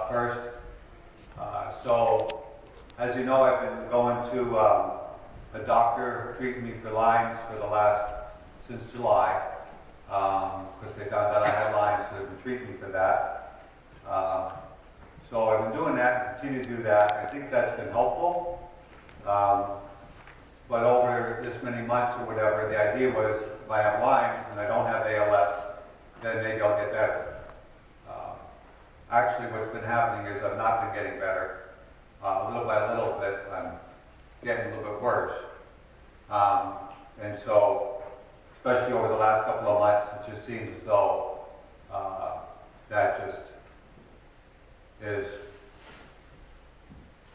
first. So, as you know, I've been going to a doctor treating me for Lyme's since July, because they found out I had Lyme's, so they've been treating me for that. So I've been doing that and continue to do that. I think that's been helpful. But over this many months or whatever, the idea was if I have Lyme's and I don't have ALS, then maybe I'll get better. Actually, what's been happening is I've not been getting better. Little by little bit, I'm getting a little bit worse. And so, especially over the last couple of months, it just seems as though that just is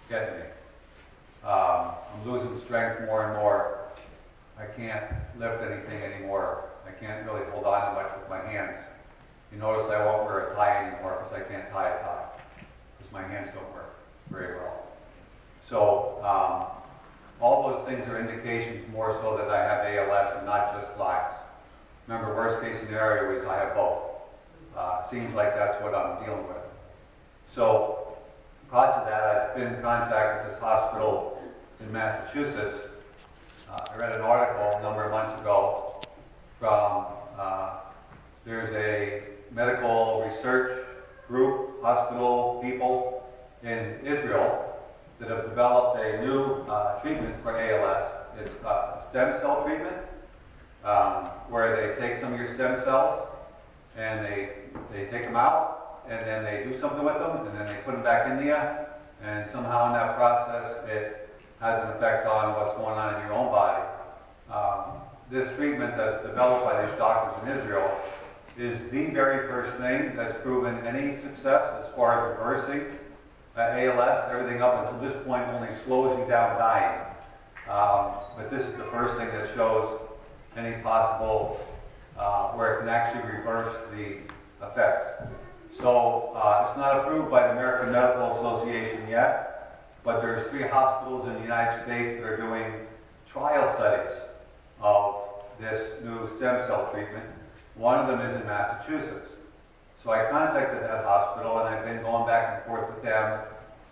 getting me. I'm losing strength more and more. I can't lift anything anymore. I can't really hold on to much with my hands. You notice I won't wear a tie anymore because I can't tie a tie, because my hands don't work very well. So all those things are indications more so that I have ALS and not just Lyme's. Remember, worst case scenario is I have both. Seems like that's what I'm dealing with. So because of that, I've been in contact with this hospital in Massachusetts. I read an article a number of months ago from, there's a medical research group, hospital people in Israel that have developed a new treatment for ALS. It's a stem cell treatment, where they take some of your stem cells and they take them out and then they do something with them and then they put them back into you, and somehow in that process it has an effect on what's going on in your own body. This treatment that's developed by these doctors in Israel is the very first thing that's proven any success as far as reversing ALS. Everything up until this point only slows you down dying. But this is the first thing that shows any possible where it can actually reverse the effects. So it's not approved by the American Medical Association yet, but there's 3 hospitals in the United States that are doing trial studies of this new stem cell treatment. One of them is in Massachusetts. So I contacted that hospital and I've been going back and forth with them,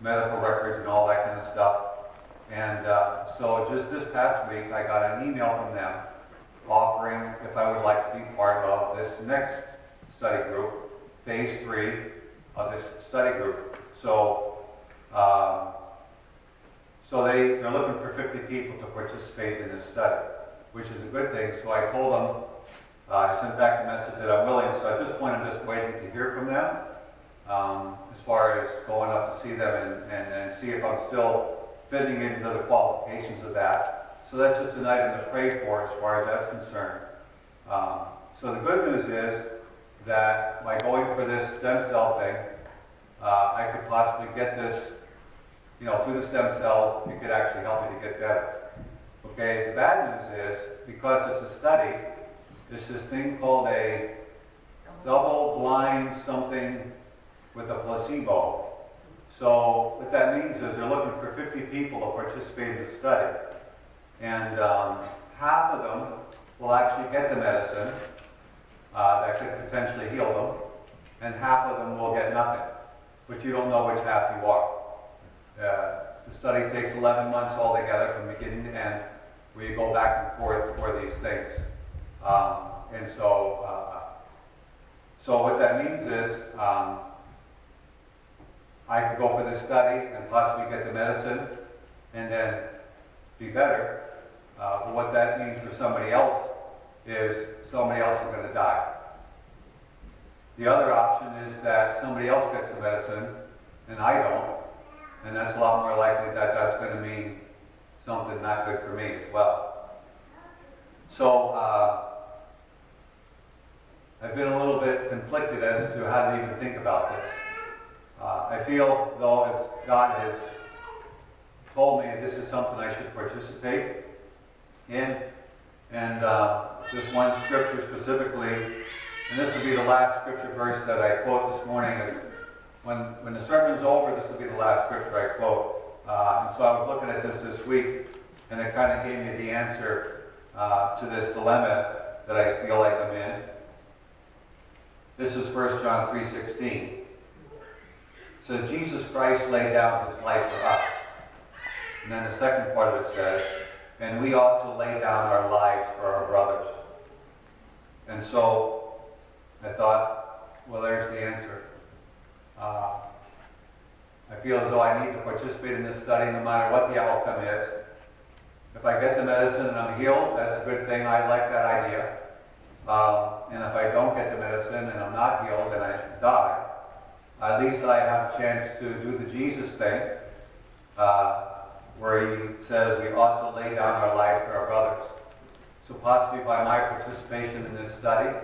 medical records and all that kind of stuff. And so just this past week I got an email from them offering if I would like to be part of this next study group, phase 3 of this study group. So they're looking for 50 people to participate in this study, which is a good thing. So I told them, I sent back a message that I'm willing, so at this point I'm just waiting to hear from them as far as going up to see them and see if I'm still fitting into the qualifications of that. So that's just an item to pray for as far as that's concerned. So the good news is that by going for this stem cell thing, I could possibly get this, through the stem cells, it could actually help me to get better. Okay, the bad news is, because it's a study, there's this thing called a double-blind something with a placebo. So what that means is they're looking for 50 people to participate in the study. And half of them will actually get the medicine that could potentially heal them, and half of them will get nothing. But you don't know which half you are. The study takes 11 months altogether from beginning to end, where you go back and forth for these things. And so what that means is I could go for this study and possibly get the medicine and then be better. But what that means for somebody else is somebody else is going to die. The other option is that somebody else gets the medicine and I don't, and that's a lot more likely that that's going to mean something not good for me as well. So I've been a little bit conflicted as to how to even think about this. I feel, though, as God has told me this is something I should participate in, and this one scripture specifically, and this will be the last scripture verse that I quote this morning. Is when the sermon's over, this will be the last scripture I quote. And so I was looking at this week, and it kind of gave me the answer to this dilemma that I feel like I'm in. This is 1 John 3:16. says, Jesus Christ laid down his life for us. And then the second part of it says, and we ought to lay down our lives for our brothers. And so I thought, well, there's the answer. I feel as though I need to participate in this study no matter what the outcome is. If I get the medicine and I'm healed, that's a good thing. I like that idea. And if I don't get the medicine and I'm not healed and I die, at least I have a chance to do the Jesus thing, where he says we ought to lay down our lives for our brothers. So possibly by my participation in this study,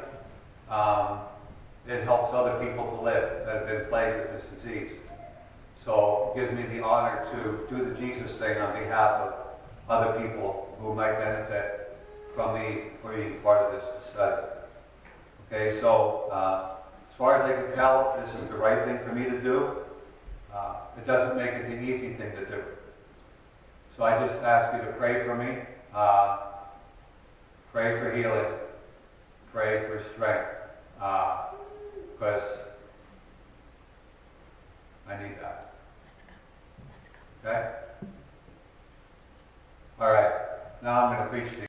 it helps other people to live that have been plagued with this disease. So it gives me the honor to do the Jesus thing on behalf of other people who might benefit from me being part of this study. Okay, so as far as I can tell, this is the right thing for me to do. It doesn't make it the easy thing to do. So I just ask you to pray for me. Pray for healing. Pray for strength. Because I need that. Okay? All right. Now I'm going to preach to you.